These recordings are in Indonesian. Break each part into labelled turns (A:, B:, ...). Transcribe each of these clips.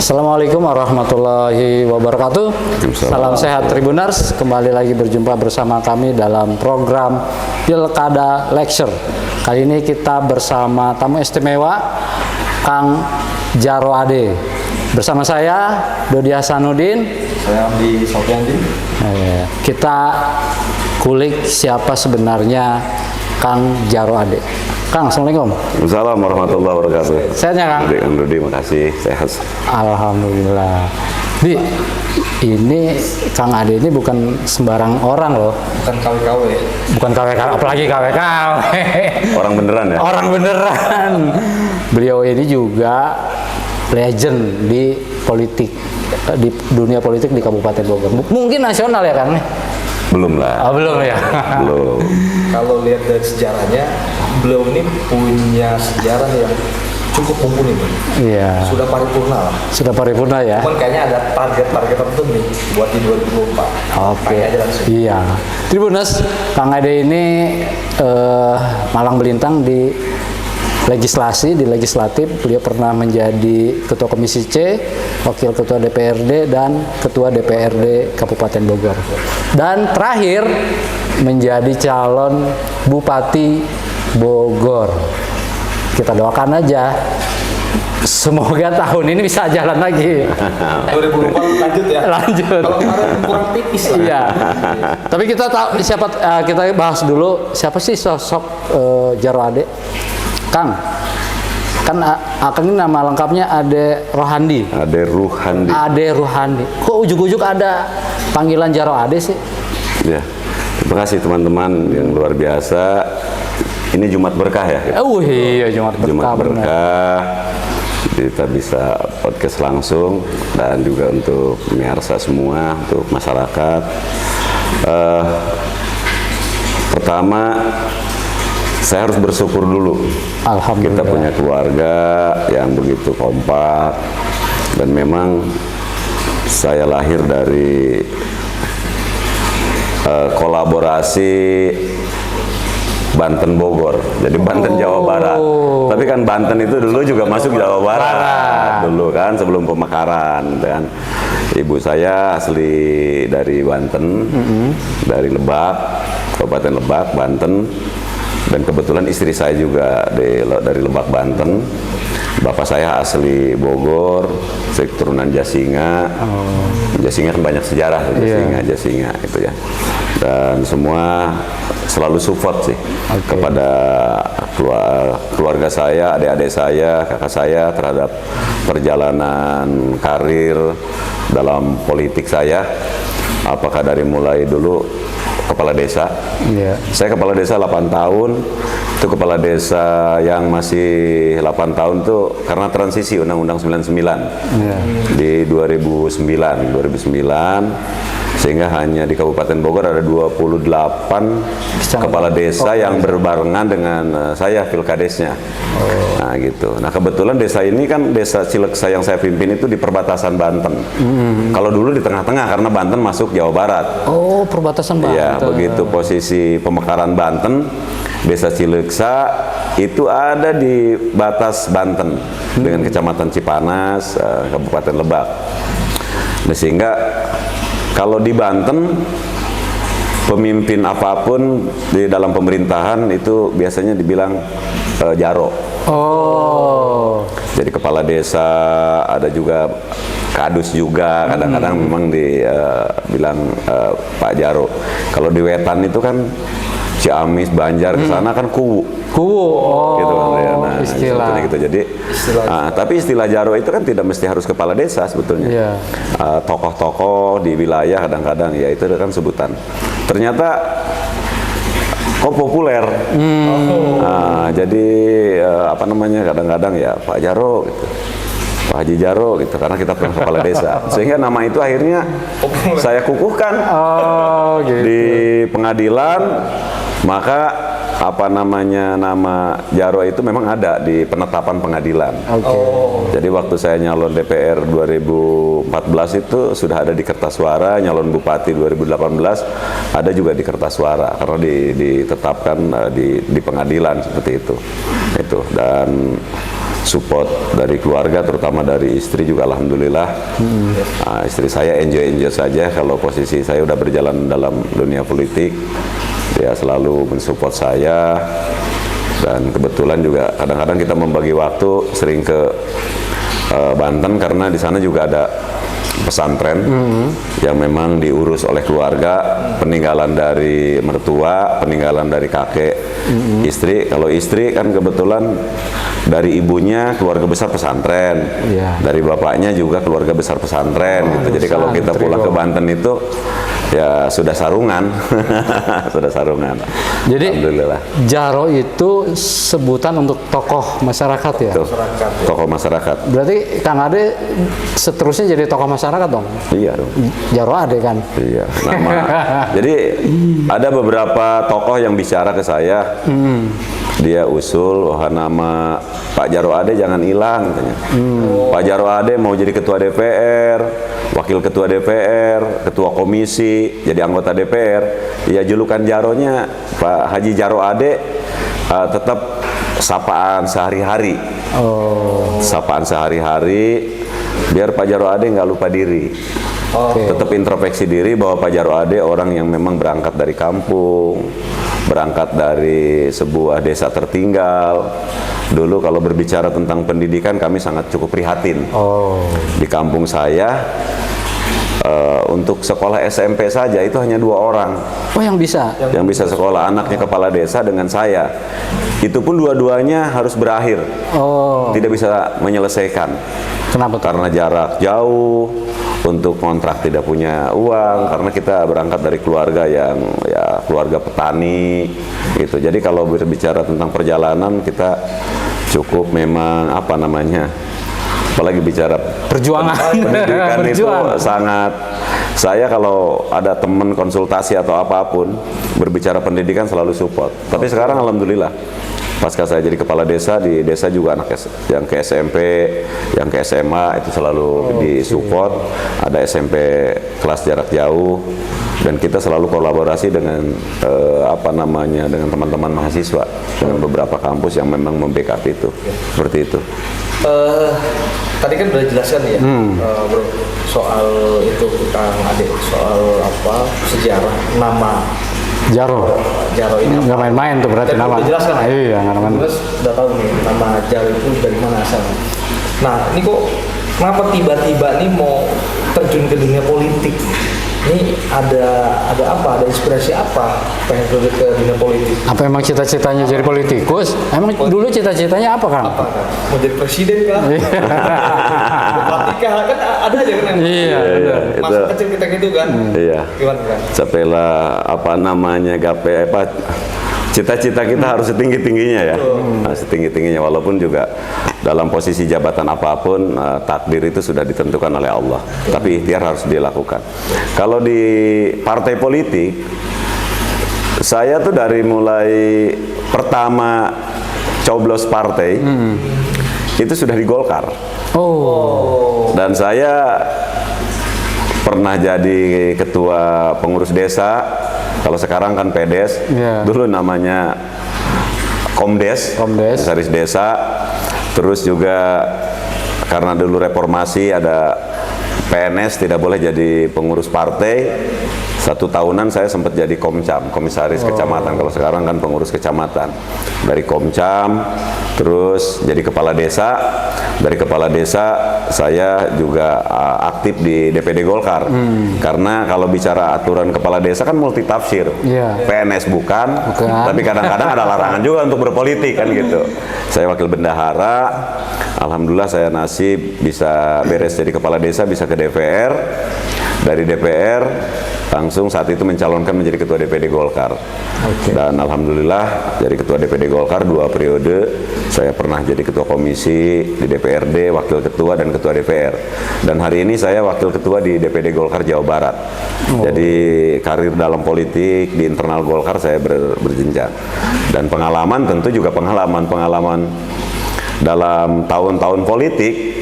A: Assalamualaikum warahmatullahi wabarakatuh. Salam sehat Tribuners. Kembali lagi berjumpa bersama kami dalam program Pilkada Lecture. Kali ini kita bersama tamu istimewa Kang Djaro Ade. Bersama saya Dodi Hasanuddin.
B: Saya Amdi Sofiandi.
A: Kita kulik siapa sebenarnya Kang Djaro Ade. Kang, Assalamualaikum.
B: Waalaikumsalam warahmatullahi wabarakatuh.
A: Sehatnya Kang?
B: Kang Dodi, makasih. Sehat.
A: Alhamdulillah. Di, ini Kang Ade ini bukan sembarang orang loh.
B: Bukan KW-KW.
A: Bukan KW-KW, apalagi KW-KW.
B: Orang beneran ya?
A: Orang beneran. Beliau ini juga legend di politik, di dunia politik di Kabupaten Bogor. Mungkin nasional ya Kang?
B: Belum lah.
A: Oh, belum ya?
B: Belum.
C: Kalau lihat dari sejarahnya, beliau ini punya sejarah yang cukup mumpuni, Bang.
A: Iya.
C: Sudah paripurna lah.
A: Sudah paripurna ya?
C: Cuman kayaknya ada target-target tertentu nih buat di 2024.
A: Oke.
C: Tanya aja langsung.
A: Iya. Tribuners, Kang Ade ini malang melintang di legislasi, di legislatif. Beliau pernah menjadi Ketua Komisi C, Wakil Ketua DPRD, dan Ketua DPRD Kabupaten Bogor. Dan terakhir menjadi calon Bupati Bogor. Kita doakan aja. Semoga tahun ini bisa jalan lagi.
C: 2024 lanjut ya?
A: Lanjut.
C: Kalau kemarin kurang tipis lah.
A: Iya. Tapi kita tahu siapa, kita bahas dulu siapa sih sosok Djaro Ade. Kang, kan Akang ini nama lengkapnya Ade Rohandi.
B: Ade Ruhandi.
A: Ade Ruhandi. Kok ujuk-ujuk ada panggilan Djaro Ade sih?
B: Ya. Terima kasih teman-teman yang luar biasa. Ini Jumat berkah ya.
A: Iya, Jumat berkah.
B: Jumat berkah. Kita bisa podcast langsung dan juga untuk pemirsa semua, untuk masyarakat. Pertama, saya harus bersyukur dulu.
A: Alhamdulillah.
B: Kita punya keluarga yang begitu kompak, dan memang saya lahir dari kolaborasi Banten Bogor, jadi Banten Jawa Barat. Tapi kan Banten itu dulu juga masuk Jawa Barat dulu kan, sebelum pemekaran. Dan ibu saya asli dari Banten, dari Lebak, Kabupaten Lebak, Banten. Dan kebetulan istri saya juga dari Lebak, Banten. Bapak saya asli Bogor, saya keturunan Jasinga. Jasinga kan banyak sejarah, Jasinga itu ya. Dan semua selalu support sih kepada keluarga saya, adik-adik saya, kakak saya terhadap perjalanan karir dalam politik saya. Apakah dari mulai dulu kepala desa. Saya kepala desa 8 tahun. Itu kepala desa yang masih 8 tahun tuh karena transisi Undang-Undang 99 di 2009 sehingga hanya di Kabupaten Bogor ada 28 kepala desa yang berbarengan dengan saya Pilkadesnya. Nah gitu. Nah kebetulan desa ini kan desa Cileksa yang saya pimpin itu di perbatasan Banten. Kalau dulu di tengah-tengah karena Banten masuk Jawa Barat.
A: Oh, perbatasan Banten.
B: Ya, begitu posisi pemekaran Banten, desa Cileksa itu ada di batas Banten dengan Kecamatan Cipanas, Kabupaten Lebak. Nah, sehingga kalau di Banten pemimpin apapun di dalam pemerintahan itu biasanya dibilang Djaro.
A: Oh.
B: Jadi kepala desa, ada juga kadus juga, kadang-kadang memang dibilang Pak Djaro. Kalau di Wetan itu kan Ciamis, Banjar ke sana kan Kuwu.
A: Oh,
B: gitu kan ya. Nah,
A: istilah.
B: Gitu. Jadi, tapi istilah Djaro itu kan tidak mesti harus kepala desa sebetulnya. Tokoh-tokoh di wilayah kadang-kadang ya itu kan sebutan. Ternyata kok populer. Jadi apa namanya kadang-kadang ya Pak Djaro gitu. Pak Haji Djaro gitu, karena kita pernah kepala desa, sehingga nama itu akhirnya saya kukuhkan
A: gitu.
B: Di pengadilan. Maka apa namanya nama Djaro itu memang ada di penetapan pengadilan. Jadi waktu saya nyalon DPR 2014 itu sudah ada di kertas suara, nyalon Bupati 2018 ada juga di kertas suara karena ditetapkan di pengadilan seperti itu. Dan support dari keluarga, terutama dari istri juga alhamdulillah. Nah, istri saya enjoy saja kalau posisi saya udah berjalan dalam dunia politik. Dia selalu mensupport saya, dan kebetulan juga kadang-kadang kita membagi waktu sering ke Banten karena di sana juga ada pesantren yang memang diurus oleh keluarga, peninggalan dari mertua, peninggalan dari kakek istri. Kalau istri kan kebetulan dari ibunya keluarga besar pesantren, dari bapaknya juga keluarga besar pesantren gitu. Jadi kalau kita pulang ke Banten itu ya sudah sarungan. Sudah sarungan.
A: Jadi
B: alhamdulillah.
A: Jaro itu sebutan untuk tokoh masyarakat ya?
B: Tuh, tokoh masyarakat.
A: Berarti Kang Ade seterusnya jadi tokoh masyarakat dong?
B: Iya dong.
A: Jaro Ade kan?
B: Iya, nama. Jadi ada beberapa tokoh yang bicara ke saya. Dia usul, wah nama Pak Jaro Ade jangan hilang katanya. Pak Jaro Ade mau jadi ketua DPR, wakil ketua DPR, ketua komisi, jadi anggota DPR. Ya julukan Jaronya Pak Haji Jaro Ade tetap sapaan sehari-hari. Sapaan sehari-hari biar Pak Jaro Ade nggak lupa diri. Tetap introspeksi diri bahwa Pak Jaro Ade orang yang memang berangkat dari kampung, berangkat dari sebuah desa tertinggal. Dulu kalau berbicara tentang pendidikan kami sangat cukup prihatin. Di kampung saya untuk sekolah SMP saja itu hanya 2 orang.
A: Oh, yang bisa?
B: Yang bisa sekolah, anaknya kepala desa dengan saya. Itu pun dua-duanya harus berakhir. Tidak bisa menyelesaikan.
A: Kenapa?
B: Karena jarak jauh, untuk kontrak tidak punya uang, karena kita berangkat dari keluarga yang ya keluarga petani gitu. Jadi kalau berbicara tentang perjalanan kita cukup memang apa namanya, apalagi bicara
A: perjuangan
B: pendidikan itu sangat. Saya kalau ada teman konsultasi atau apapun berbicara pendidikan selalu support. Tapi sekarang alhamdulillah pasca saya jadi kepala desa, di desa juga anak yang ke SMP, yang ke SMA itu selalu disupport. Ada SMP kelas jarak jauh, dan kita selalu kolaborasi dengan apa namanya, dengan teman-teman mahasiswa, dengan beberapa kampus yang memang membackup itu. Seperti itu.
C: Tadi kan udah jelaskan ya, bro, soal itu Kang Ade, soal apa sejarah nama
A: Jaro
C: ini
A: nggak main-main tuh berarti nama.
C: Udah jelaskan ya?
A: Iya, nggak main.
C: Terus udah tahu nih nama Jaro itu dari mana asalnya. Nah, ini kok kenapa tiba-tiba nih mau terjun ke dunia politik? Ini ada apa? Ada inspirasi apa pengen terjun ke dunia politik?
A: Apa emang cita-citanya jadi politikus? Emang dulu cita-citanya apa, Kang?
C: Apa kan? Mau jadi presiden kah? Bupati kah? Kan ada aja kan?
A: Iya,
C: Masa kecil kita gitu kan?
B: Iya.
C: Gimana kan?
B: Setelah apa namanya gape apa cita-cita kita harus setinggi-tingginya ya. Setinggi-tingginya, walaupun juga dalam posisi jabatan apapun takdir itu sudah ditentukan oleh Allah. Tapi ikhtiar harus dilakukan. Kalau di partai politik, saya tuh dari mulai pertama coblos partai itu sudah di Golkar. Dan saya pernah jadi ketua pengurus desa. Kalau sekarang kan PDS, dulu namanya Komdes, Komisaris Desa. Terus juga karena dulu reformasi ada PNS, tidak boleh jadi pengurus partai. 1 tahunan saya sempat jadi Komcam, komisaris kecamatan. Kalau sekarang kan pengurus kecamatan. Dari Komcam, terus jadi kepala desa. Dari kepala desa saya juga aktif di DPD Golkar. Karena kalau bicara aturan kepala desa kan multi tafsir. PNS bukan, tapi kadang-kadang ada larangan juga untuk berpolitik kan gitu. Saya wakil bendahara. Alhamdulillah saya nasib bisa beres jadi kepala desa, bisa ke DPR. Dari DPR langsung saat itu mencalonkan menjadi ketua DPD Golkar. Dan alhamdulillah jadi ketua DPD Golkar 2 periode. Saya pernah jadi ketua komisi di DPRD, wakil ketua dan ketua DPR. Dan hari ini saya wakil ketua di DPD Golkar Jawa Barat. Jadi karir dalam politik di internal Golkar saya berjenjang. Dan pengalaman tentu juga pengalaman dalam tahun-tahun politik.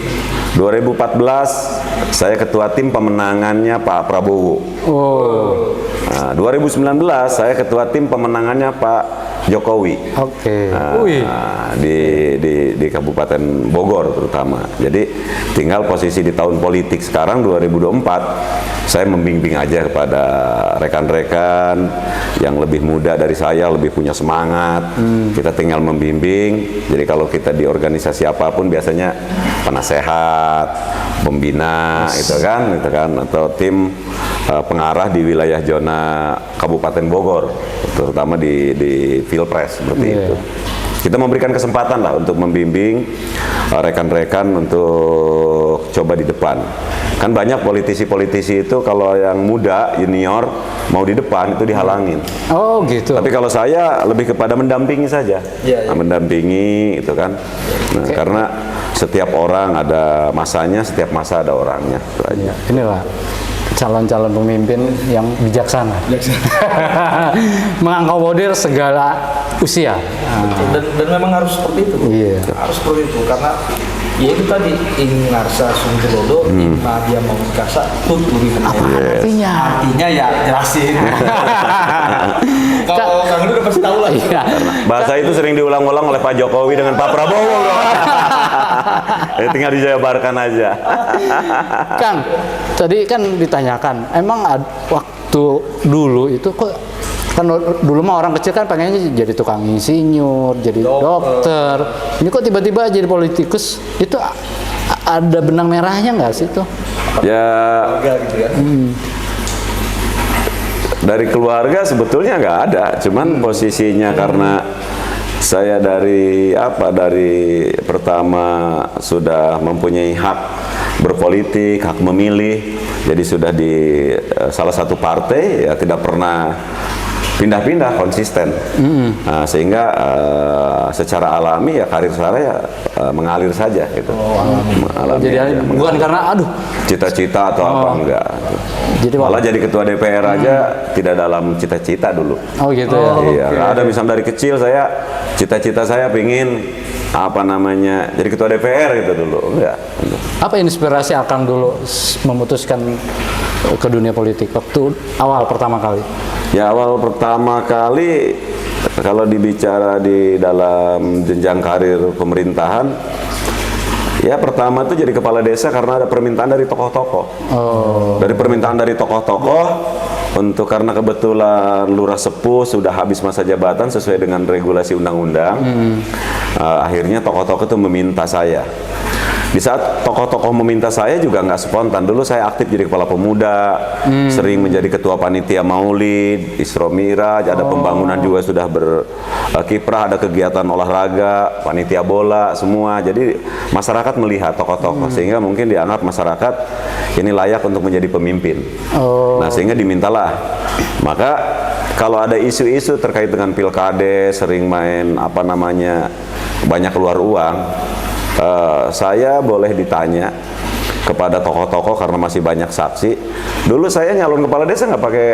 B: 2014 saya ketua tim pemenangannya Pak Prabowo. Nah, 2019 saya ketua tim pemenangannya Pak Jokowi.
A: Oke.
B: Nah, di Kabupaten Bogor terutama. Jadi tinggal posisi di tahun politik sekarang 2024, saya membimbing aja kepada rekan-rekan yang lebih muda dari saya, lebih punya semangat. Kita tinggal membimbing. Jadi kalau kita di organisasi apapun biasanya penasehat, pembina, gitu kan, atau tim pengarah di wilayah zona Kabupaten Bogor, terutama di Pilpres seperti itu. Kita memberikan kesempatan lah untuk membimbing rekan-rekan untuk coba di depan. Kan banyak politisi-politisi itu kalau yang muda, junior, mau di depan itu dihalangin.
A: Oh gitu.
B: Tapi kalau saya lebih kepada mendampingi saja. Nah, mendampingi itu kan. Nah, karena setiap orang ada masanya, setiap masa ada orangnya. Itu aja.
A: Inilah calon-calon pemimpin yang bijaksana. Mengakomodir segala usia.
C: Dan memang harus seperti itu.
A: Iya.
C: Harus seperti itu karena ya itu tadi ingin ngarsa sungguh nah dia mau ngarsa tuturi
A: Artinya
C: ya jelasin. Kalau Kang udah pasti tahu lah.
A: iya.
B: Bahasa itu sering diulang-ulang oleh Pak Jokowi dengan Pak Prabowo. Tinggal dijabarkan aja.
A: Kang, tadi kan ditanyakan, emang waktu dulu itu kok kan dulu mah orang kecil kan pengennya jadi tukang insinyur, jadi dokter. Ini kok tiba-tiba jadi politikus? Itu ada benang merahnya nggak sih tuh?
B: Ya,
C: Gitu ya.
B: dari keluarga sebetulnya nggak ada, cuman posisinya karena saya dari pertama sudah mempunyai hak berpolitik, hak memilih, jadi sudah di salah satu partai, ya tidak pernah pindah-pindah, konsisten. Nah, sehingga secara alami ya karir saya mengalir saja gitu. Alami
A: Jadi
B: aja,
A: bukan karena
B: cita-cita atau apa enggak.
A: Jadi
B: Malah jadi ketua DPR aja tidak dalam cita-cita dulu.
A: Oh gitu ya.
B: Iya, nggak ada misalnya dari kecil saya cita-cita saya pingin jadi ketua DPR gitu dulu, enggak.
A: Apa inspirasi Akang dulu memutuskan ke dunia politik waktu awal pertama kali?
B: Ya awal pertama kali kalau dibicara di dalam jenjang karir pemerintahan, ya pertama itu jadi kepala desa karena ada permintaan dari tokoh-tokoh. Dari permintaan dari tokoh-tokoh karena kebetulan lurah sepuh sudah habis masa jabatan sesuai dengan regulasi undang-undang. Akhirnya tokoh-tokoh itu meminta saya. Di saat tokoh-tokoh meminta saya juga nggak spontan. Dulu saya aktif jadi kepala pemuda, sering menjadi ketua panitia maulid, Isra Miraj, ada pembangunan juga sudah berkiprah, ada kegiatan olahraga, panitia bola, semua. Jadi masyarakat melihat tokoh-tokoh sehingga mungkin dianggap masyarakat ini layak untuk menjadi pemimpin. Nah sehingga dimintalah. Maka kalau ada isu-isu terkait dengan pilkades, sering main banyak keluar uang. Saya boleh ditanya kepada tokoh-tokoh karena masih banyak saksi. Dulu saya nyalon kepala desa nggak pakai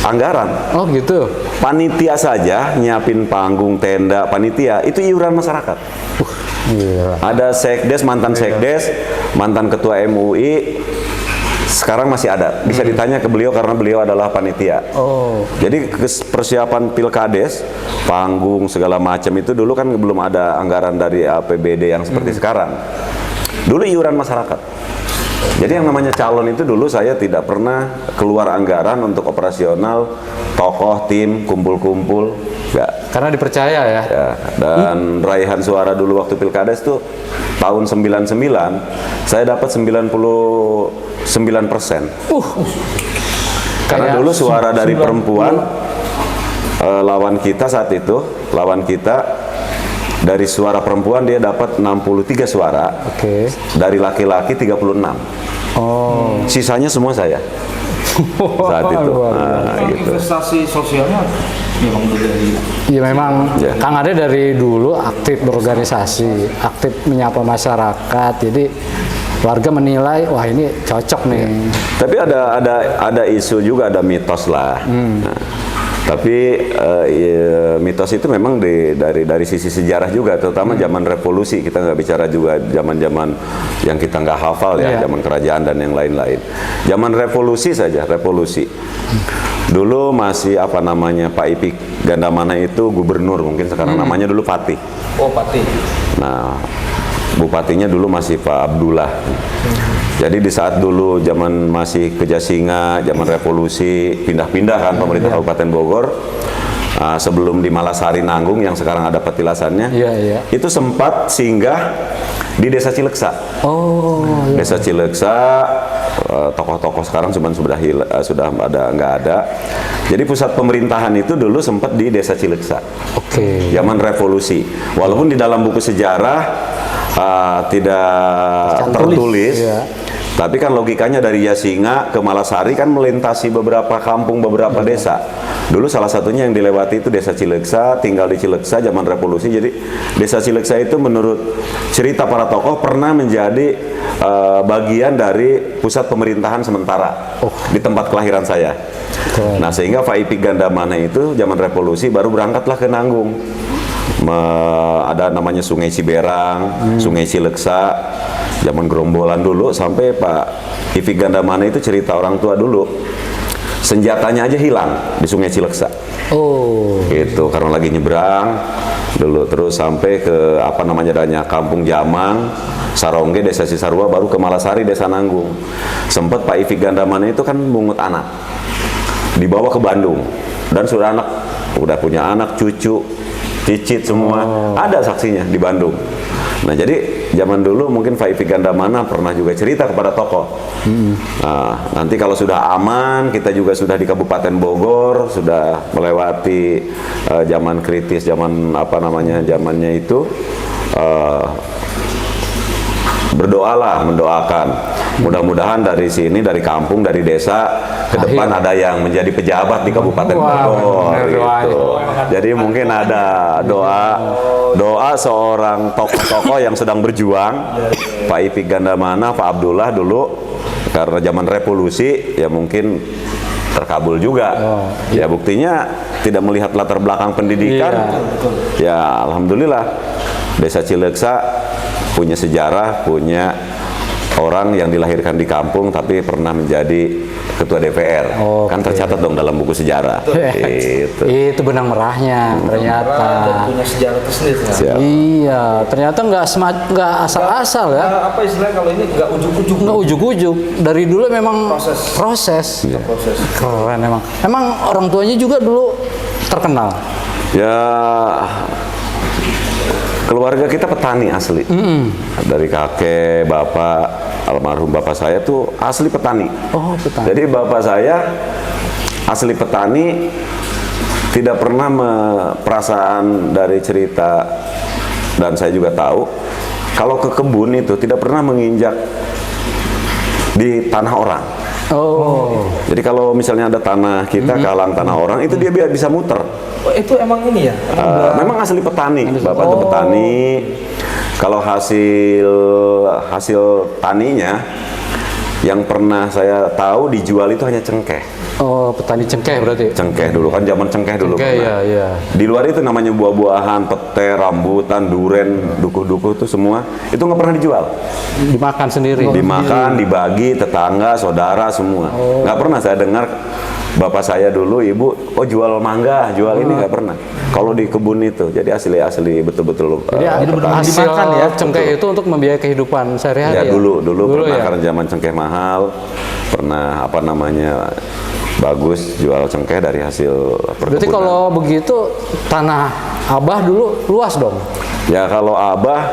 B: anggaran.
A: Oh gitu.
B: Panitia saja nyiapin panggung, tenda, panitia itu iuran masyarakat.
A: Iya.
B: Ada sekdes, mantan sekdes, mantan ketua MUI. Sekarang masih ada, bisa ditanya ke beliau karena beliau adalah panitia. Jadi persiapan pilkades, panggung segala macam itu dulu kan belum ada anggaran dari APBD yang seperti sekarang. Dulu iuran masyarakat. Jadi yang namanya calon itu dulu saya tidak pernah keluar anggaran untuk operasional, tokoh, tim, kumpul-kumpul, enggak.
A: Karena dipercaya ya.
B: Ya, dan raihan suara dulu waktu pilkades tuh tahun 99 saya dapat 99%. Karena dulu suara dari perempuan lawan kita dari suara perempuan dia dapat 63 suara. Dari laki-laki 36. Sisanya semua saya. Saat itu.
C: Gitu. Investasi sosialnya memang dari
A: memang Kang Ade dari dulu aktif berorganisasi, aktif menyapa masyarakat. Jadi warga menilai wah ini cocok nih.
B: Tapi ada isu juga, ada mitos lah. Tapi mitos itu memang dari sisi sejarah juga, terutama zaman revolusi. Kita nggak bicara juga zaman-zaman yang kita nggak hafal ya, zaman kerajaan dan yang lain-lain. Zaman revolusi saja, revolusi. Dulu masih apa namanya, Pak Ipik Gandamana itu gubernur, mungkin sekarang namanya dulu Patih.
C: Oh, Pati.
B: Nah, bupatinya dulu masih Pak Abdullah. Jadi di saat dulu zaman masih Kejasinga, zaman revolusi, pindah-pindah kan pemerintah Kabupaten Bogor. Sebelum di Malasari Nanggung yang sekarang ada petilasannya, itu sempat singgah di Desa Cileksa. Desa Cileksa, tokoh-tokoh sekarang sudah ada, nggak ada. Jadi pusat pemerintahan itu dulu sempat di Desa Cileksa. Zaman revolusi. Walaupun di dalam buku sejarah tidak tertulis. Tapi kan logikanya dari Yasinga ke Malasari kan melintasi beberapa kampung, beberapa desa. Dulu salah satunya yang dilewati itu Desa Cileksa, tinggal di Cileksa zaman revolusi. Jadi Desa Cileksa itu menurut cerita para tokoh pernah menjadi bagian dari pusat pemerintahan sementara di tempat kelahiran saya. Nah, sehingga Pak Ipik Gandamana itu zaman revolusi baru berangkatlah ke Nanggung. Ada namanya Sungai Ciberang, Sungai Cileksa, zaman gerombolan dulu, sampai Pak Ipik Gandamana itu cerita orang tua dulu, senjatanya aja hilang di Sungai Cileksa. Gitu, karena lagi nyebrang dulu, terus sampai ke apa namanya adanya Kampung Jamang, Sarongge, Desa Cisarua, baru ke Malasari, Desa Nanggung. Sempat Pak Ipik Gandamana itu kan mungut anak, dibawa ke Bandung, dan udah punya anak, cucu, cicit semua, ada saksinya di Bandung. Nah, jadi zaman dulu mungkin Pak Ipik Gandamana pernah juga cerita kepada tokoh. Nah, nanti kalau sudah aman, kita juga sudah di Kabupaten Bogor, sudah melewati zaman kritis, zaman apa namanya, zamannya itu, berdoalah, mendoakan. Mudah-mudahan dari sini, dari kampung, dari desa, ke depan ada yang menjadi pejabat di Kabupaten Bogor. Gitu. Jadi mungkin ada doa seorang tokoh-tokoh yang sedang berjuang, Pak Ipik Gandamana, Pak Abdullah dulu, karena zaman revolusi, ya mungkin terkabul juga. Ya buktinya tidak melihat latar belakang pendidikan. Ya alhamdulillah, Desa Cileksa punya sejarah, punya orang yang dilahirkan di kampung tapi pernah menjadi ketua DPR. Kan tercatat dong dalam buku sejarah.
A: Itu benang merahnya ternyata.
C: Dan punya sejarah tersendiri.
A: Iya, ternyata nggak asal-asal ya.
C: Apa istilahnya kalau ini nggak ujuk-ujuk?
A: Nggak ujuk-ujuk. Dari dulu memang proses. Keren memang. Emang orang tuanya juga dulu terkenal.
B: Ya, keluarga kita petani asli. Dari kakek, bapak, almarhum bapak saya tuh asli petani.
A: Petani.
B: Jadi bapak saya asli petani, tidak pernah perasaan dari cerita, dan saya juga tahu kalau ke kebun itu tidak pernah menginjak di tanah orang. Jadi kalau misalnya ada tanah kita kalang tanah orang, itu dia bisa muter.
C: Itu emang ini ya?
B: Memang asli petani, bapak itu petani. Kalau hasil taninya yang pernah saya tahu dijual itu hanya cengkeh.
A: Petani cengkeh berarti?
B: Cengkeh dulu kan, zaman cengkeh dulu.
A: Iya.
B: Di luar itu namanya buah-buahan, pete, rambutan, duren, dukuh-dukuh itu semua itu nggak pernah dijual.
A: Dimakan sendiri.
B: Dimakan, dibagi tetangga, saudara semua. Nggak pernah saya dengar bapak saya dulu, ibu, jual mangga, jual ini nggak pernah. Kalau di kebun itu, jadi asli betul-betul.
A: Jadi hasil dimakan ya, cengkeh itu untuk membiayai kehidupan sehari-hari.
B: Ya dulu pernah
A: ya?
B: Karena zaman cengkeh mahal, pernah apa namanya bagus jual cengkeh dari hasil perkebunan.
A: Berarti kalau begitu tanah Abah dulu luas dong?
B: Ya kalau Abah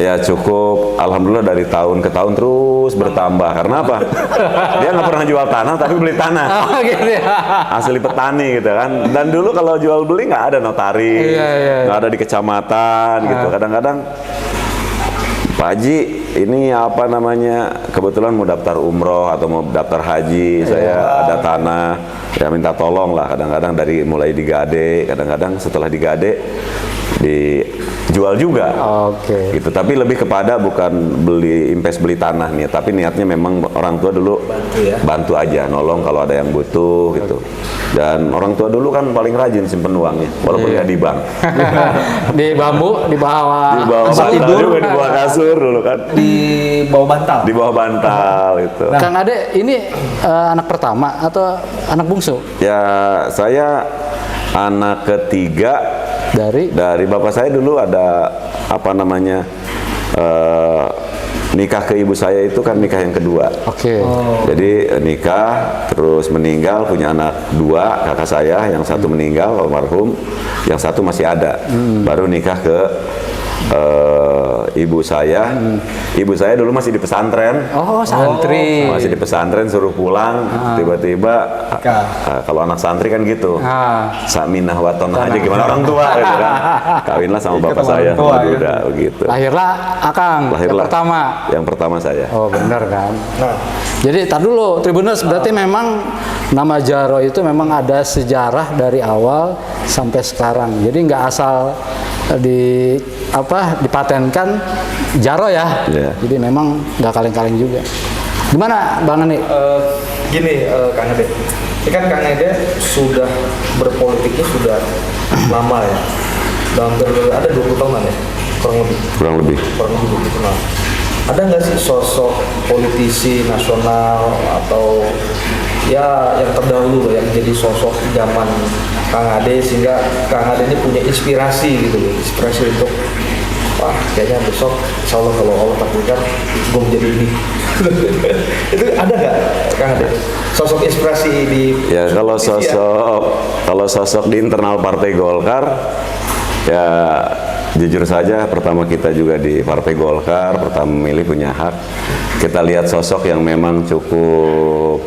B: ya cukup, alhamdulillah dari tahun ke tahun terus bertambah. Karena apa? Dia nggak pernah jual tanah tapi beli tanah.
A: Gitu ya.
B: Asli petani gitu kan. Dan dulu kalau jual beli nggak ada notaris, nggak ada di kecamatan gitu. Kadang-kadang Pak Haji ini apa namanya, kebetulan mau daftar umroh atau mau daftar haji, saya ada tanah, ya minta tolong lah. Kadang-kadang dari mulai digade, kadang-kadang setelah digade dijual juga.
A: Oke.
B: Gitu. Tapi lebih kepada bukan beli tanah nih, tapi niatnya memang orang tua dulu bantu aja, nolong kalau ada yang butuh gitu. Dan orang tua dulu kan paling rajin simpen uangnya, walaupun nggak di bank.
A: Di bambu, di bawah
B: Di bawah
A: tempat
B: bantal
A: tidur.
B: juga, di bawah kasur dulu kan.
C: Di bawah bantal.
B: Di bawah bantal itu.
A: Kang Ade ini anak pertama atau anak bungsu
B: Ya saya anak ketiga
A: dari?
B: dari bapak saya. Dulu ada apa namanya nikah ke ibu saya itu kan nikah yang kedua.
A: Oke.
B: Jadi nikah terus meninggal, punya anak 2, kakak saya, yang satu meninggal almarhum, yang satu masih ada. Baru nikah ke ibu saya. Ibu saya dulu masih di pesantren.
A: Oh, santri.
B: Masih di pesantren, suruh pulang, tiba-tiba kalau anak santri kan gitu. Saminah wa tonah aja gimana orang tua gitu kan. Kawinlah sama bapak saya, sama Duda begitu.
A: Lahirlah Akang, yang pertama.
B: Yang pertama saya.
A: Oh, benar kan?
C: Nah,
A: Jadi tar dulu Tribuners, berarti memang nama Jaro itu memang ada sejarah dari awal sampai sekarang. Jadi nggak asal dipatenkan Jaro ya.
B: Iya.
A: Jadi memang nggak kaleng-kaleng juga. Gimana Bang Ani?
C: gini Kang Ede, ini kan Kang Ede sudah berpolitiknya sudah lama ya, ada 20 tahunan ya, kurang lebih 20 tahun. Ada nggak sih sosok politisi nasional atau ya yang terdahulu yang jadi sosok zaman Kang Ade sehingga Kang Ade ini punya inspirasi gitu, inspirasi untuk wah kayaknya besok insya Allah kalau Allah takdirkan gue menjadi ini. Itu ada nggak Kang Ade sosok inspirasi di
B: Ya kalau sosok di internal Partai Golkar ya jujur saja pertama kita juga di Partai Golkar pertama memilih punya hak, kita lihat sosok yang memang cukup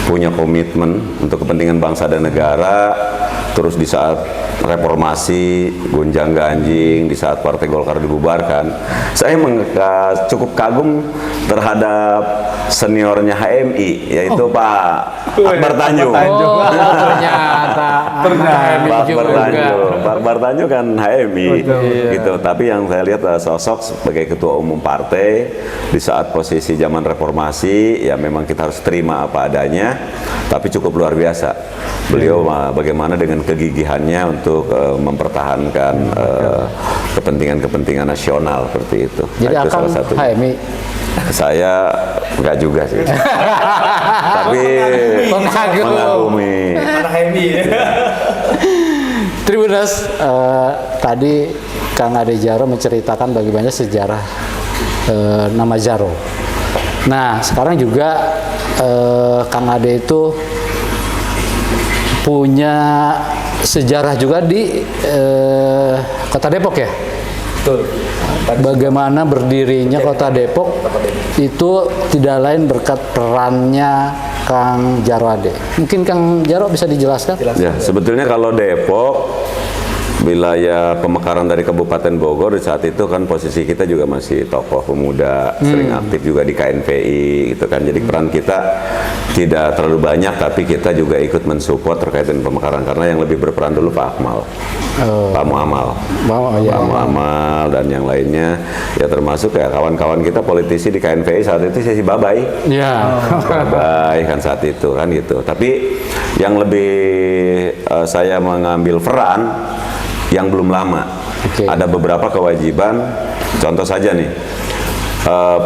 B: punya komitmen untuk kepentingan bangsa dan negara. Terus di saat reformasi gonjang ganjing, di saat Partai Golkar dibubarkan, saya cukup kagum terhadap seniornya HMI, yaitu Pak Akbar Tanjung.
A: Oh, ternyata
B: Pak Akbar Tanjung kan HMI gitu. Tapi yang saya lihat sosok sebagai ketua umum partai di saat posisi zaman reformasi, ya memang kita harus terima apa adanya, tapi cukup luar biasa. Beliau bagaimana dengan kegigihannya untuk mempertahankan kepentingan asional seperti itu.
A: Jadi
B: Nah, itu
A: Akang
B: salah satunya.
A: HMI.
B: Saya enggak juga sih. Tapi mengagumi.
C: anak HMI ya.
A: Tribuners, tadi Kang Ade Jaro menceritakan bagaimana sejarah nama Jaro. Nah, sekarang juga Kang Ade itu punya sejarah juga di Kota Depok ya?
C: Betul.
A: Bagaimana berdirinya Kota Depok itu tidak lain berkat perannya Kang Jaro Ade. Mungkin Kang Jaro bisa dijelaskan?
B: Ya, sebetulnya kalau Depok wilayah pemekaran dari Kabupaten Bogor di saat itu kan posisi kita juga masih tokoh pemuda, sering aktif juga di KNPI gitu kan. Jadi peran kita tidak terlalu banyak, tapi kita juga ikut mensupport terkait dengan pemekaran karena yang lebih berperan dulu Pak Akmal. Pak Muamal. Pak Muamal dan yang lainnya ya termasuk kayak kawan-kawan kita politisi di KNPI saat itu si Babai.
A: Iya.
B: Babai kan saat itu kan gitu. Tapi yang lebih saya mengambil peran yang belum lama. Ada beberapa kewajiban, contoh saja nih,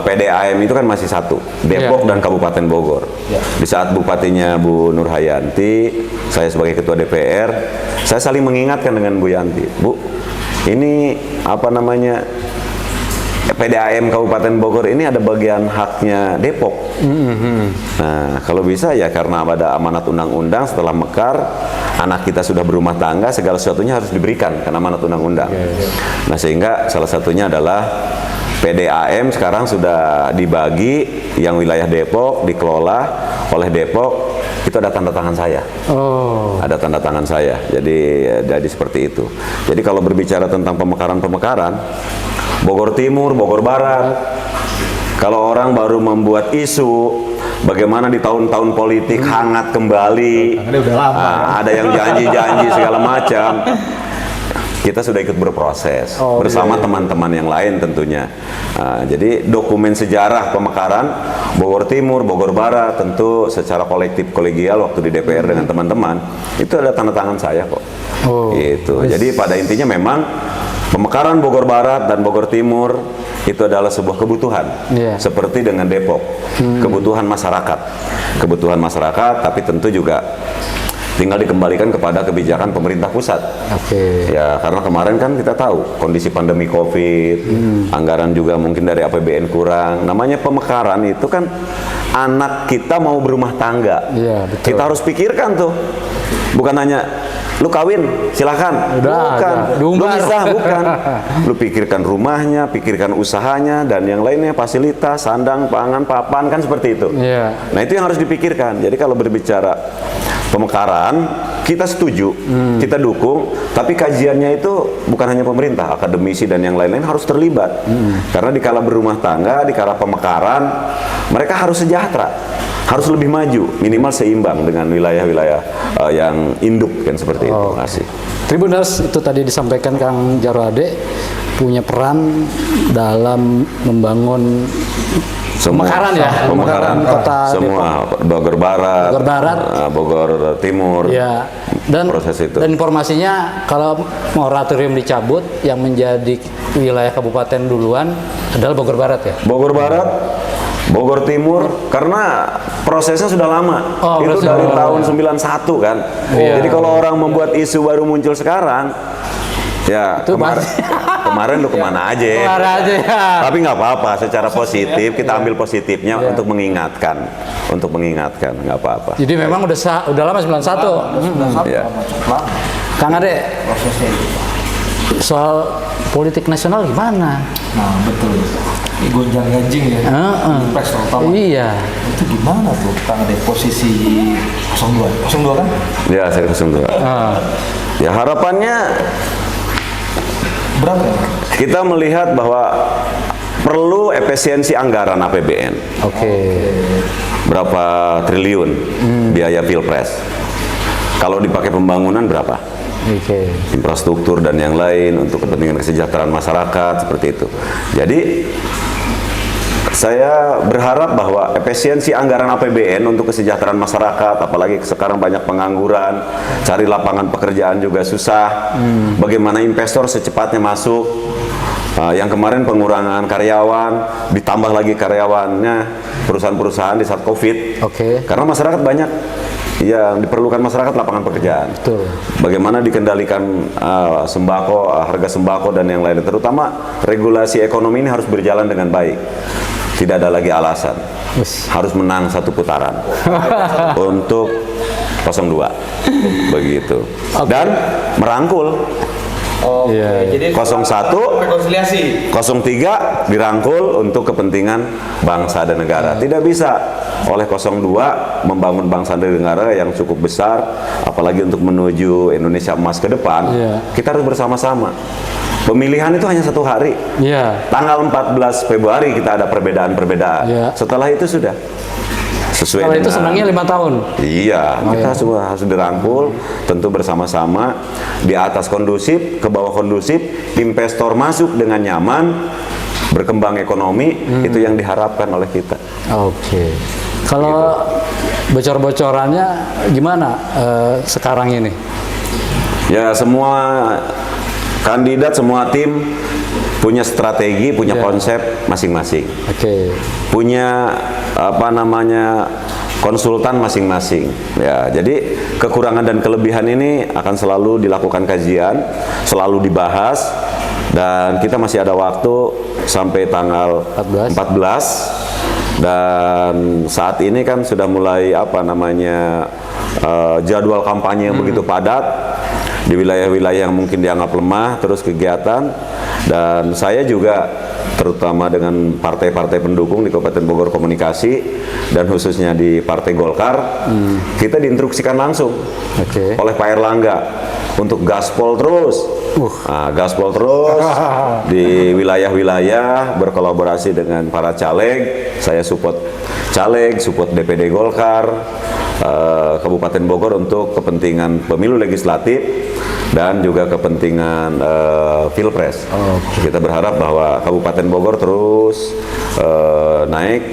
B: PDAM itu kan masih satu, Depok dan Kabupaten Bogor. Di saat bupatinya Bu Nur Hayanti, saya sebagai ketua DPR, saya saling mengingatkan dengan Bu Yanti, Bu, ini apa namanya, PDAM Kabupaten Bogor ini ada bagian haknya Depok. Nah, kalau bisa ya karena ada amanat undang-undang setelah mekar, anak kita sudah berumah tangga, segala sesuatunya harus diberikan karena amanat undang-undang. Nah, sehingga salah satunya adalah PDAM sekarang sudah dibagi, yang wilayah Depok dikelola oleh Depok, itu ada tanda tangan saya. Ada tanda tangan saya. Jadi seperti itu. Jadi kalau berbicara tentang pemekaran-pemekaran, Bogor Timur, Bogor Barat, kalau orang baru membuat isu bagaimana di tahun-tahun politik hangat kembali, ada yang janji-janji segala macam. kita sudah ikut berproses
A: Oh,
B: bersama teman-teman yang lain tentunya. Jadi dokumen sejarah pemekaran Bogor Timur, Bogor Barat tentu secara kolektif kolegial waktu di DPR dengan teman-teman itu ada tanda tangan saya kok.
A: Oh,
B: Gitu. Jadi pada intinya memang pemekaran Bogor Barat dan Bogor Timur itu adalah sebuah kebutuhan,
A: Iya.
B: seperti dengan Depok, kebutuhan masyarakat, tapi tentu juga tinggal dikembalikan kepada kebijakan pemerintah pusat.
A: Oke.
B: Ya, karena kemarin kan kita tahu kondisi pandemi COVID, anggaran juga mungkin dari APBN kurang. Namanya pemekaran itu kan anak kita mau berumah tangga.
A: Iya, betul.
B: Kita harus pikirkan tuh. Bukan hanya lu kawin, silakan.
A: Udah,
B: Bukan.
A: ada.
B: Lu
A: Diumbar.
B: bisa, bukan. Lu pikirkan rumahnya, pikirkan usahanya dan yang lainnya, fasilitas, sandang, pangan, papan, kan seperti itu.
A: Iya.
B: Nah, itu yang harus dipikirkan. Jadi kalau berbicara pemekaran, kita setuju, kita dukung, tapi kajiannya itu bukan hanya pemerintah, akademisi dan yang lain-lain harus terlibat. Karena dikala berumah tangga, dikala pemekaran, mereka harus sejahtera, harus lebih maju, minimal seimbang dengan wilayah-wilayah yang induk kan seperti itu. Terima kasih.
A: Tribuners, itu tadi disampaikan Kang Jarwo Ade punya peran dalam membangun pemekaran ya,
B: pemekaran
A: kota
B: semua Bogor Barat,
A: Bogor Barat.
B: Bogor Timur.
A: Ya, dan
B: Proses itu.
A: dan informasinya kalau moratorium dicabut yang menjadi wilayah kabupaten duluan adalah Bogor Barat ya.
B: Bogor Barat, Bogor Timur, karena prosesnya sudah lama.
A: Oh,
B: itu
A: prosesnya
B: dari
A: lama.
B: tahun 91 kan.
A: Iya.
B: Jadi kalau orang membuat isu baru muncul sekarang, ya
A: Itu
B: kemarin lu kemana aja.
A: Keluar aja ya.
B: Tapi nggak apa-apa, secara positif kita ambil positifnya untuk mengingatkan, nggak apa-apa.
A: Jadi memang udah lama 91.
B: Ya.
A: Kang Ade,
C: prosesnya itu.
A: soal politik nasional gimana?
C: Nah, betul. Gonjang ganjing ya. Pilpres terutama.
A: Iya.
C: Itu gimana tuh Kang Ade posisi 02? 02 kan?
B: Ya, saya 02. Ya harapannya
C: Berapa ya?
B: kita melihat bahwa perlu efisiensi anggaran APBN.
A: Oke.
B: Berapa triliun biaya pilpres? Kalau dipakai pembangunan berapa?
A: Oke.
B: Infrastruktur dan yang lain untuk kepentingan kesejahteraan masyarakat seperti itu. Jadi saya berharap bahwa efisiensi anggaran APBN untuk kesejahteraan masyarakat, apalagi sekarang banyak pengangguran, cari lapangan pekerjaan juga susah. Bagaimana investor secepatnya masuk? Yang kemarin pengurangan karyawan, ditambah lagi karyawannya perusahaan-perusahaan di saat COVID.
A: Oke.
B: Karena masyarakat banyak yang diperlukan masyarakat lapangan pekerjaan.
A: Betul.
B: Bagaimana dikendalikan sembako, harga sembako dan yang lain. Terutama regulasi ekonomi ini harus berjalan dengan baik. Tidak ada lagi alasan.
A: Wis.
B: Harus menang satu putaran untuk 02. Begitu. Dan merangkul.
C: Oke,
A: Iya, iya.
C: jadi
B: 01
C: rekonsiliasi.
B: 03 dirangkul untuk kepentingan bangsa dan negara. Tidak bisa oleh 02 membangun bangsa dan negara yang cukup besar, apalagi untuk menuju Indonesia emas ke depan.
A: Iya.
B: Kita harus bersama-sama. Pemilihan itu hanya 1 hari.
A: Iya.
B: Tanggal 14 Februari kita ada perbedaan-perbedaan.
A: Iya.
B: Setelah itu sudah sesuai
A: Kalau
B: dengan
A: itu senangnya 5 tahun.
B: Iya, kita
A: iya.
B: semua harus dirangkul, tentu bersama-sama di atas kondusif, ke bawah kondusif, investor masuk dengan nyaman, berkembang ekonomi, itu yang diharapkan oleh kita.
A: Oke. Kalau bocor-bocorannya gimana sekarang ini?
B: Ya, semua kandidat, semua tim punya strategi, punya
A: Iya.
B: konsep masing-masing.
A: Oke.
B: Punya konsultan masing-masing. Ya, jadi kekurangan dan kelebihan ini akan selalu dilakukan kajian, selalu dibahas, dan kita masih ada waktu sampai tanggal 14. Dan saat ini kan sudah mulai jadwal kampanye yang begitu padat di wilayah-wilayah yang mungkin dianggap lemah, terus kegiatan. Dan saya juga terutama dengan partai-partai pendukung di Kabupaten Bogor Komunikasi dan khususnya di Partai Golkar, kita diinstruksikan langsung oleh Pak Erlangga untuk gaspol terus Gaspol terus di wilayah-wilayah, berkolaborasi dengan para caleg. Saya support caleg, support DPD Golkar Kabupaten Bogor untuk kepentingan pemilu legislatif dan juga kepentingan Pilpres. Kita berharap bahwa Kabupaten Bogor terus naik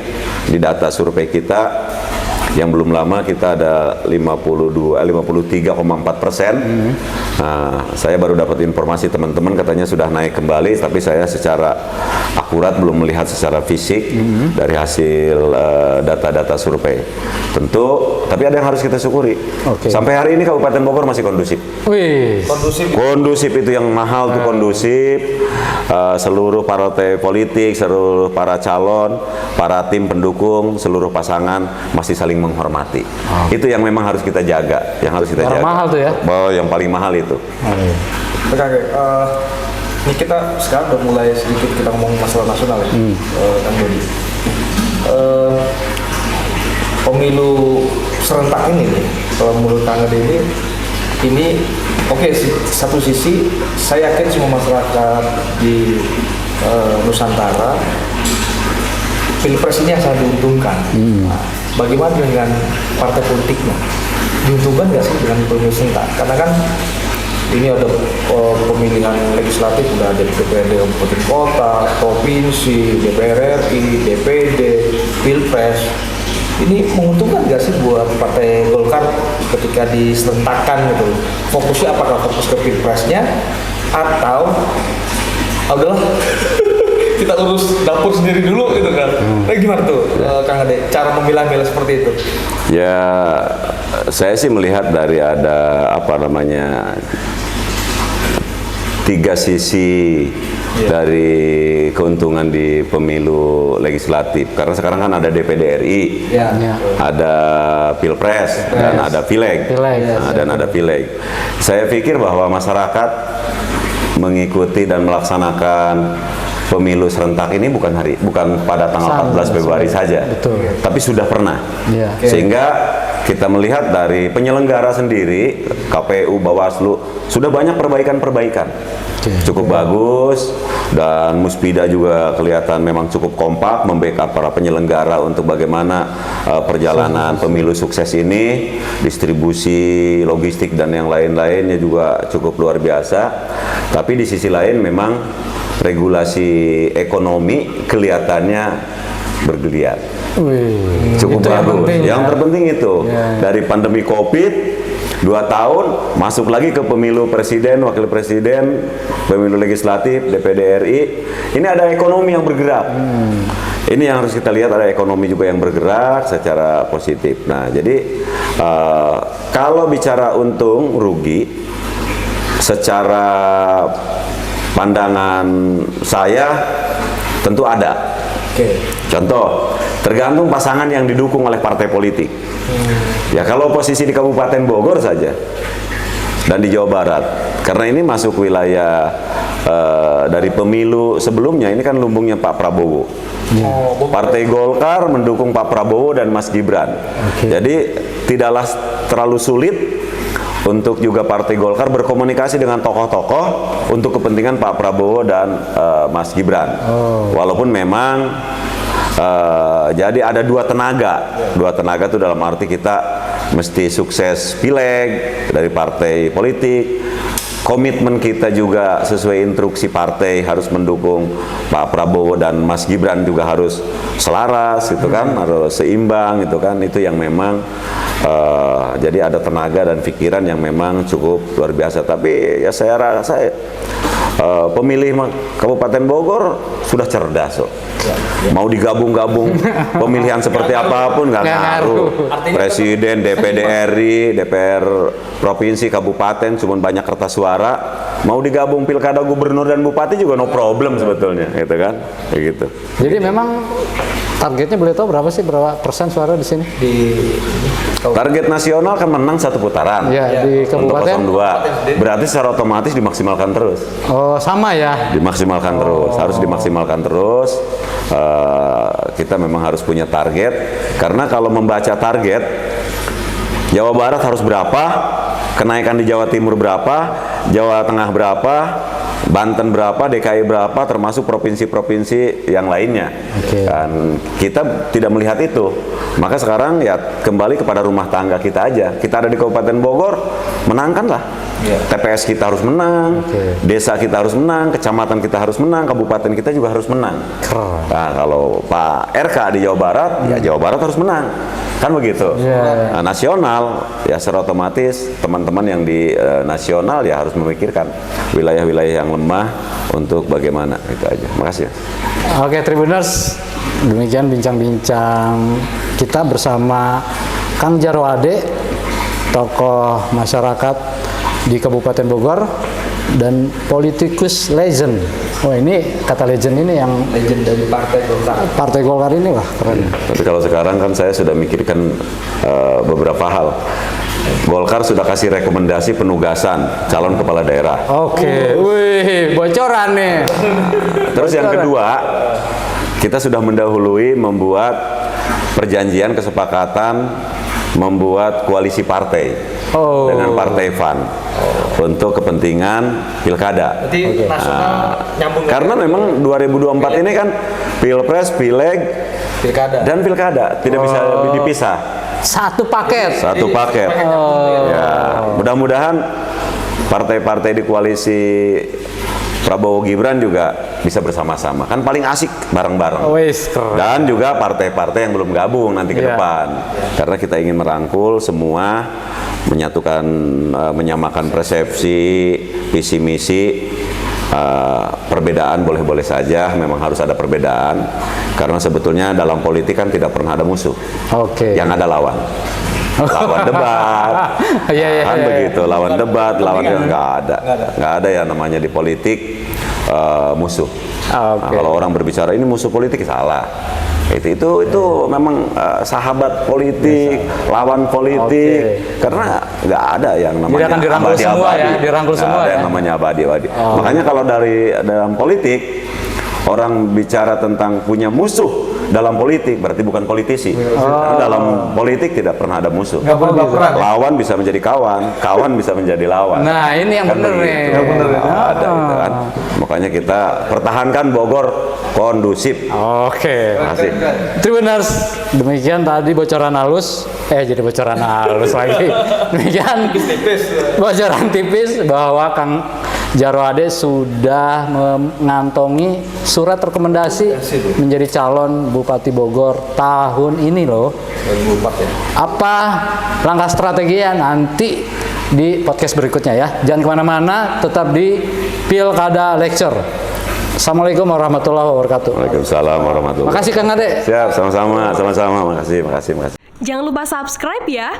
B: di data survei kita. Yang belum lama kita ada 53,4%. Nah, saya baru dapat informasi teman-teman katanya sudah naik kembali, tapi saya secara akurat belum melihat secara fisik dari hasil data-data survei. Tentu, tapi ada yang harus kita syukuri. Sampai hari ini Kabupaten Bogor masih kondusif. Kondusif itu yang mahal tuh, kondusif. Seluruh partai politik, seluruh para calon, para tim pendukung, seluruh pasangan masih saling menghormati. Itu yang memang harus kita jaga, yang harus kita jaga.
A: Mahal tuh ya?
B: Bahwa yang paling mahal itu.
C: Oke, ini kita sekarang udah mulai sedikit kita ngomong masalah nasional ya, Kang Dodi. Pemilu serentak ini, kalau menurut Kang Dodi ini oke, satu sisi saya yakin semua masyarakat di Nusantara Pilpres ini yang sangat diuntungkan. Nah, bagaimana dengan partai politiknya? Diuntungkan nggak sih dengan pemilu serentak? Karena kan ini ada pemilihan legislatif, udah ada DPRD kabupaten kota, provinsi, DPR RI, DPD, Pilpres. Ini menguntungkan nggak sih buat Partai Golkar ketika diserentakkan gitu? Fokusnya apakah fokus ke Pilpresnya atau adalah kita urus dapur sendiri dulu gitu kan? Nah, gimana tuh Kang Ade cara memilah-milah seperti itu?
B: Ya, saya sih melihat dari ada tiga sisi dari keuntungan di pemilu legislatif. Karena sekarang kan ada DPD RI, ada Pilpres, dan ada Pileg, dan ada Pileg. Saya pikir bahwa masyarakat mengikuti dan melaksanakan pemilu serentak ini bukan pada tanggal 14 Februari saja, tapi sudah pernah. Sehingga kita melihat dari penyelenggara sendiri, KPU, Bawaslu, sudah banyak perbaikan-perbaikan. Cukup bagus, dan Muspida juga kelihatan memang cukup kompak membackup para penyelenggara untuk bagaimana perjalanan pemilu sukses ini, distribusi logistik dan yang lain-lainnya juga cukup luar biasa. Tapi di sisi lain memang regulasi ekonomi kelihatannya bergeliat. Cukup bagus. Yang terpenting itu dari pandemi Covid 2 tahun masuk lagi ke pemilu presiden, wakil presiden, pemilu legislatif, DPD RI. Ini ada ekonomi yang bergerak. Ini yang harus kita lihat, ada ekonomi juga yang bergerak secara positif. Nah, jadi kalau bicara untung rugi, secara pandangan saya tentu ada. Contoh, tergantung pasangan yang didukung oleh partai politik. Ya, kalau posisi di Kabupaten Bogor saja dan di Jawa Barat, karena ini masuk wilayah dari pemilu sebelumnya, ini kan lumbungnya Pak Prabowo. Partai Golkar mendukung Pak Prabowo dan Mas Gibran. Jadi tidaklah terlalu sulit untuk juga Partai Golkar berkomunikasi dengan tokoh-tokoh untuk kepentingan Pak Prabowo dan Mas Gibran. Walaupun memang jadi ada dua tenaga itu dalam arti kita mesti sukses pileg dari partai politik. Komitmen kita juga sesuai instruksi partai harus mendukung Pak Prabowo dan Mas Gibran juga harus selaras, gitu kan, harus seimbang, gitu kan. Itu yang memang jadi ada tenaga dan pikiran yang memang cukup luar biasa. Tapi ya saya rasa pemilih Kabupaten Bogor sudah cerdas, mau digabung-gabung pemilihan seperti apapun nggak ngaruh. Presiden, DPD RI, DPR provinsi, kabupaten, cuma banyak kertas suara. Mau digabung pilkada gubernur dan bupati juga no problem sebetulnya, gitu kan? Kayak gitu.
A: Jadi memang targetnya boleh tahu berapa sih, berapa persen suara di sini?
B: Target nasional kan menang 1 putaran.
A: Ya, di kabupaten.
B: Untuk 02. Berarti secara otomatis dimaksimalkan terus.
A: Oh, sama ya?
B: Dimaksimalkan terus, harus dimaksimalkan terus. Kita memang harus punya target, karena kalau membaca target Jawa Barat harus berapa, kenaikan di Jawa Timur berapa, Jawa Tengah berapa, Banten berapa, DKI berapa, termasuk provinsi-provinsi yang lainnya. Dan kita tidak melihat itu. Maka sekarang ya kembali kepada rumah tangga kita aja. Kita ada di Kabupaten Bogor, menangkanlah. TPS kita harus menang, desa kita harus menang, kecamatan kita harus menang, kabupaten kita juga harus menang. Nah, kalau Pak RK di Jawa Barat, ya Jawa Barat harus menang. Kan begitu. Nah, nasional, ya secara otomatis teman-teman yang di nasional ya harus memikirkan wilayah-wilayah yang lemah untuk bagaimana, itu aja. Makasih.
A: Oke, Tribuners, demikian bincang-bincang kita bersama Kang Jarwo Ade, tokoh masyarakat di Kabupaten Bogor dan politikus legend. Oh, ini kata legend ini yang
C: Legend dari Partai Golkar.
A: Partai Golkar ini wah keren.
B: Tapi kalau sekarang kan saya sudah mikirkan beberapa hal. Golkar sudah kasih rekomendasi penugasan calon kepala daerah.
A: Oke, wih, bocoran nih.
B: Terus yang kedua, kita sudah mendahului membuat perjanjian kesepakatan membuat koalisi partai dengan Partai FAN untuk kepentingan pilkada.
C: Berarti nasional nyambung.
B: Karena memang 2024 ini kan pilpres, pileg,
C: pilkada
B: dan pilkada tidak bisa dipisah.
A: Satu paket.
B: Satu paket. Ya, mudah-mudahan partai-partai di koalisi Prabowo Gibran juga bisa bersama-sama. Kan paling asik bareng-bareng. Dan juga partai-partai yang belum gabung nanti ke depan. Karena kita ingin merangkul semua, menyatukan, menyamakan persepsi, visi misi. Perbedaan boleh-boleh saja, memang harus ada perbedaan. Karena sebetulnya dalam politik kan tidak pernah ada musuh. Yang ada lawan. Lawan debat, kan begitu. Lawan debat, lawan yang nggak ada yang namanya di politik musuh. Nah, kalau orang berbicara ini musuh politik, salah. Itu memang sahabat politik, lawan politik. Karena nggak ada yang namanya
A: akan dirangkul semua ya, dirangkul semua
B: ada yang namanya abadi-abadi. Makanya kalau dalam politik orang bicara tentang punya musuh dalam politik berarti bukan politisi. Karena dalam politik tidak pernah ada musuh. Lawan bisa menjadi kawan, kawan bisa menjadi lawan.
A: Nah, ini yang
B: kan
A: benar nih.
B: Ada itu kan. Makanya kita pertahankan Bogor kondusif.
A: Oke.
B: Terima kasih.
A: Tribuners, demikian tadi bocoran halus. Jadi bocoran halus lagi. Demikian bocoran tipis bahwa Kang Jarwo Ade sudah mengantongi surat rekomendasi menjadi calon Bupati Bogor tahun ini loh.
C: 2004 ya.
A: Apa langkah strateginya nanti di podcast berikutnya ya. Jangan kemana-mana, tetap di Pilkada Lecture. Assalamualaikum warahmatullahi wabarakatuh.
B: Waalaikumsalam warahmatullahi wabarakatuh.
A: Makasih Kang Ade.
B: Siap, sama-sama. Makasih.
D: Jangan lupa subscribe ya.